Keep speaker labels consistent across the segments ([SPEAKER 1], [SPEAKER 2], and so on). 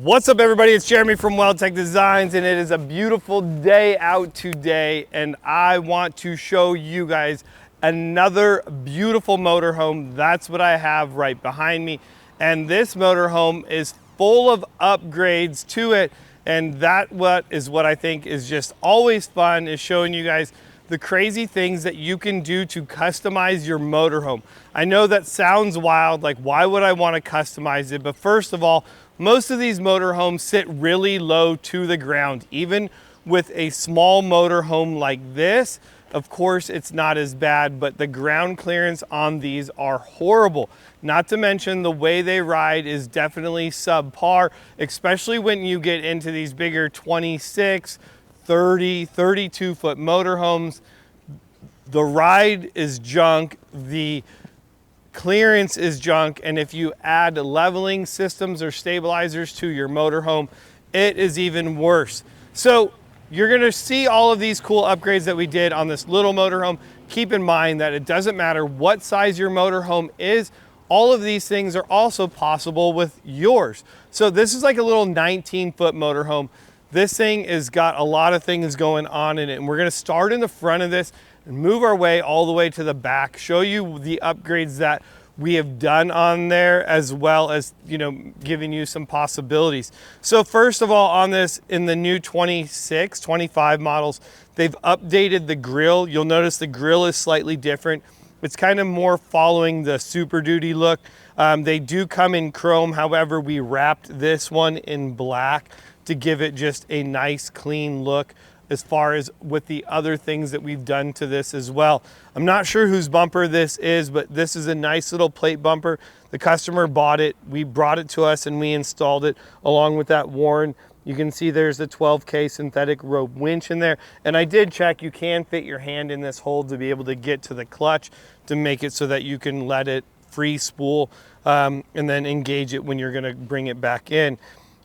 [SPEAKER 1] What's up, everybody? It's Jeremy from Weldtec Designs, and it is a beautiful day out today, and I want to show you guys another beautiful motorhome. That's what I have right behind me, and this motorhome is full of upgrades to it, and that is what I think is just always fun, is showing you guys the crazy things that you can do to customize your motorhome. I know that sounds wild, like why would I want to customize it? But first of all, most of these motorhomes sit really low to the ground. Even with a small motorhome like this, of course it's not as bad, but the ground clearance on these are horrible. Not to mention the way they ride is definitely subpar, especially when you get into these bigger 26, 30, 32 foot motorhomes. The ride is junk, the clearance is junk, and if you add leveling systems or stabilizers to your motorhome, it is even worse. So you're gonna see all of these cool upgrades that we did on this little motorhome. Keep in mind that it doesn't matter what size your motorhome is, all of these things are also possible with yours. So this is like a little 19-foot motorhome. This thing has got a lot of things going on in it, and we're gonna start in the front of this and move our way all the way to the back, show you the upgrades that we have done on there, as well as, you know, giving you some possibilities. So first of all, on this, in the new 26, 25 models, they've updated the grille. You'll notice the grille is slightly different. It's kind of more following the Super Duty look. They do come in chrome, however, we wrapped this one in black to give it just a nice clean look, as far as with the other things that we've done to this as well. I'm not sure whose bumper this is, but this is a nice little plate bumper. The customer bought it, we brought it to us, and we installed it along with that Warren. You can see there's the 12K synthetic rope winch in there. And I did check, you can fit your hand in this hole to be able to get to the clutch to make it so that you can let it free spool and then engage it when you're gonna bring it back in.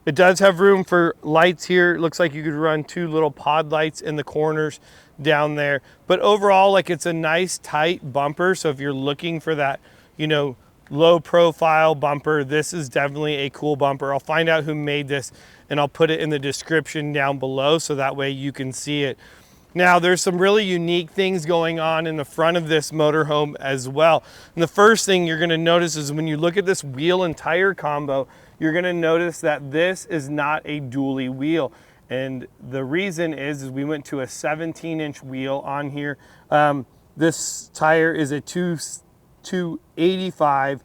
[SPEAKER 1] It does have room for lights here. It looks like you could run two little pod lights in the corners down there. But overall, like, it's a nice tight bumper. So if you're looking for that, you know, low profile bumper, this is definitely a cool bumper. I'll find out who made this and I'll put it in the description down below so that way you can see it. Now, there's some really unique things going on in the front of this motorhome as well. And the first thing you're gonna notice is when you look at this wheel and tire combo, you're gonna notice that this is not a dually wheel. And the reason is we went to a 17-inch wheel on here. This tire is a 285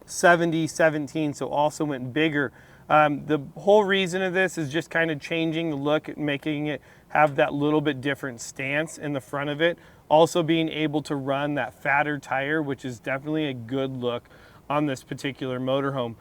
[SPEAKER 1] 70 17, so also went bigger. The whole reason of this is just kind of changing the look, making it have that little bit different stance in the front of it. Also being able to run that fatter tire, which is definitely a good look on this particular motorhome.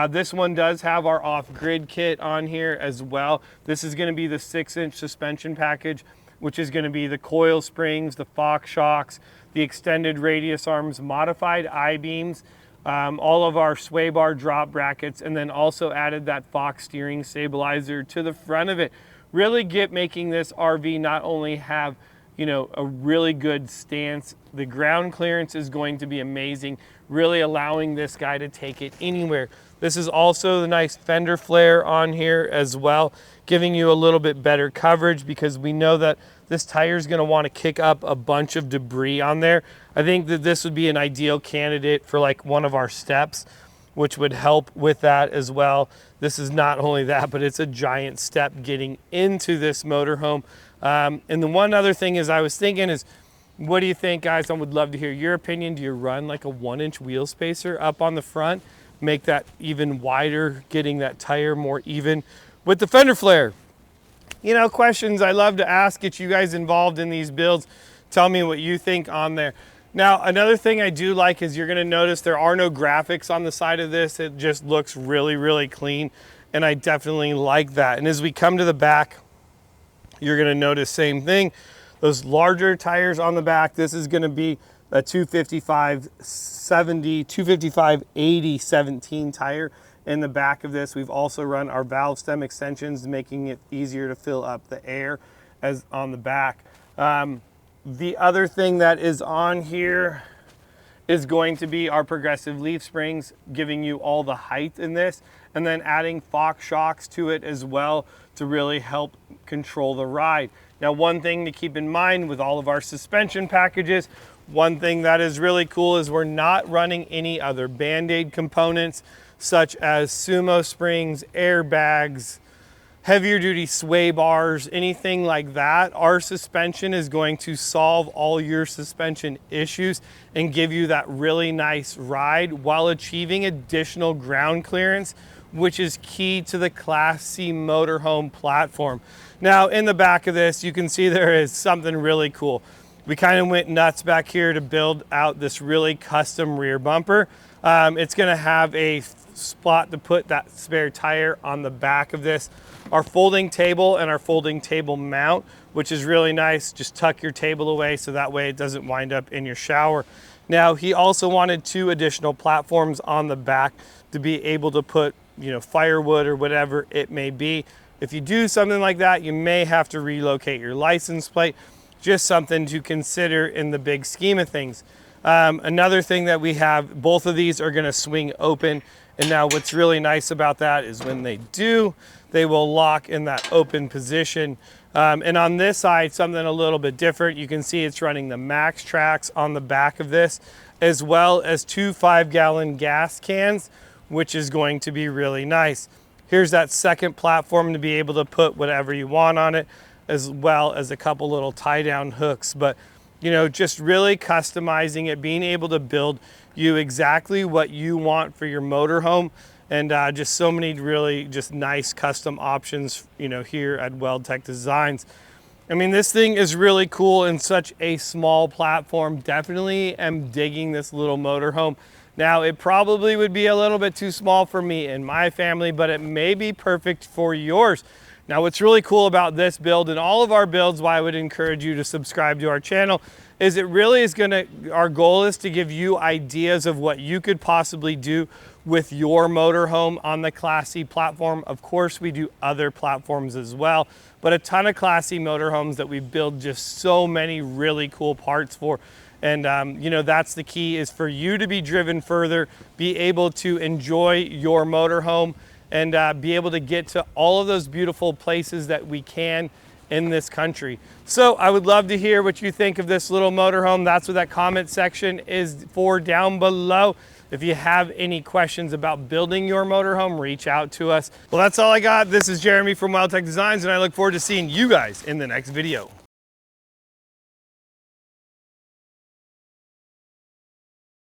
[SPEAKER 1] This one does have our off-grid kit on here as well. This is going to be the 6-inch suspension package, which is going to be the coil springs, the Fox shocks, the extended radius arms, modified I-beams, all of our sway bar drop brackets, and then also added that Fox steering stabilizer to the front of it. Really making this RV not only have, you know, a really good stance, the ground clearance is going to be amazing, really allowing this guy to take it anywhere. This is also the nice fender flare on here as well, giving you a little bit better coverage because we know that this tire is going to want to kick up a bunch of debris on there. I think that this would be an ideal candidate for like one of our steps, which would help with that as well. This is not only that, but it's a giant step getting into this motorhome. And the one other thing is I was thinking is, what do you think, guys? I would love to hear your opinion. Do you run like a 1-inch wheel spacer up on the front? Make that even wider, getting that tire more even with the fender flare. You know, questions I love to ask, get you guys involved in these builds. Tell me what you think on there. Now, another thing I do like is you're gonna notice there are no graphics on the side of this. It just looks really, really clean, and I definitely like that. And as we come to the back, you're gonna notice same thing. Those larger tires on the back, this is gonna be a 255 70, 255 80 17 tire in the back of this. We've also run our valve stem extensions, making it easier to fill up the air as on the back. The other thing that is on here is going to be our progressive leaf springs, giving you all the height in this, and then adding Fox shocks to it as well to really help control the ride. Now, one thing to keep in mind with all of our suspension packages, one thing that is really cool is we're not running any other Band-Aid components such as sumo springs, airbags, heavier duty sway bars, anything like that. Our suspension is going to solve all your suspension issues and give you that really nice ride while achieving additional ground clearance, which is key to the Class C motorhome platform. Now, in the back of this, you can see there is something really cool. We kind of went nuts back here to build out this really custom rear bumper. It's gonna have a spot to put that spare tire on the back of this. Our folding table and our folding table mount, which is really nice. Just tuck your table away so that way it doesn't wind up in your shower. Now, he also wanted 2 additional platforms on the back to be able to put, you know, firewood or whatever it may be. If you do something like that, you may have to relocate your license plate. Just something to consider in the big scheme of things. Another thing that we have, both of these are gonna swing open. And now what's really nice about that is when they do, they will lock in that open position. And on this side, something a little bit different. You can see it's running the Max Tracks on the back of this, as well as 2 5-gallon gas cans, which is going to be really nice. Here's that second platform to be able to put whatever you want on it, as well as a couple little tie-down hooks. But, you know, just really customizing it, being able to build you exactly what you want for your motorhome, and just so many really just nice custom options, you know, here at Weldtec Designs. I mean, this thing is really cool in such a small platform. Definitely am digging this little motorhome. Now, it probably would be a little bit too small for me and my family, but it may be perfect for yours. Now, what's really cool about this build and all of our builds, why I would encourage you to subscribe to our channel, is it really is our goal is to give you ideas of what you could possibly do with your motorhome on the Class C platform. Of course, we do other platforms as well, but a ton of Class C motorhomes that we build just so many really cool parts for. And you know, that's the key, is for you to be driven further, be able to enjoy your motorhome, and be able to get to all of those beautiful places that we can in this country. So I would love to hear what you think of this little motorhome. That's what that comment section is for down below. If you have any questions about building your motorhome, reach out to us. Well, that's all I got. This is Jeremy from Weldtec Designs, and I look forward to seeing you guys in the next video.